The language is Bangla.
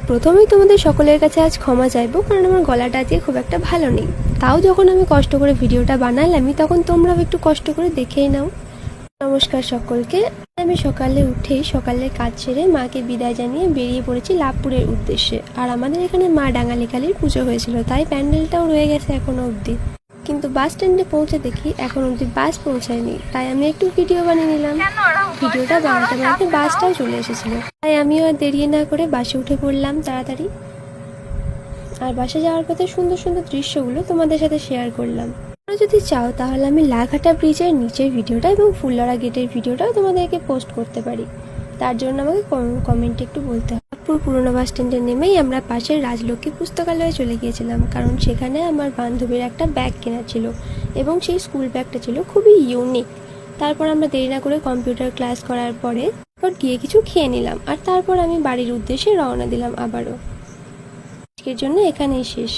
প্রথমেই তোমাদের সকলের কাছে আজ ক্ষমা চাইবো, কারণ আমার গলাটা আজকে খুব একটা ভালো নেই। তাও যখন আমি কষ্ট করে ভিডিওটা বানালামই, তখন তোমরাও একটু কষ্ট করে দেখেই নাও। নমস্কার সকলকে। আমি সকালে উঠেই সকালের কাজ সেরে মাকে বিদায় জানিয়ে বেরিয়ে পড়েছি লাভপুরের উদ্দেশ্যে। আর আমাদের এখানে মা ডাঙালি কালীর পুজো হয়েছিল, তাই প্যান্ডেলটাও রয়ে গেছে এখনো অবধি। কিন্তু বাস স্ট্যান্ডে পৌঁছে দেখি এখন অবধি বাস পৌঁছায়নি, তাই আমি একটু ভিডিও বানিয়ে নিলাম। ভিডিওটা বানাতে বানাতে বাসটাও চলে এসেছিল, তাই আমিও আর দেরি না করে বাসে উঠে পড়লাম তাড়াতাড়ি। আর বাসে যাওয়ার পথে সুন্দর সুন্দর দৃশ্যগুলো তোমাদের সাথে শেয়ার করলাম। তোমরা যদি চাও তাহলে আমি লাঘাটা ব্রিজের নিচের ভিডিওটা এবং ফুললরা গেটের ভিডিওটাও তোমাদেরকে পোস্ট করতে পারি। তার জন্য আমাকে কমেন্টে একটু বলতে হবে। লাভপুর পুরনো বাস স্ট্যান্ডে নেমেই আমরা পাশের রাজলক্ষ্মী পুস্তকালয়ে চলে গিয়েছিলাম, কারণ সেখানে আমার বান্ধবীর একটা ব্যাগ কেনা ছিল এবং সেই স্কুল ব্যাগটা ছিল খুবই ইউনিক। তারপর আমরা দেরি না করে কম্পিউটার ক্লাস করার পরে গিয়ে কিছু খেয়ে নিলাম, আর তারপর আমি বাড়ির উদ্দেশ্যে রওনা দিলাম আবারও। আজকের জন্য এখানেই শেষ।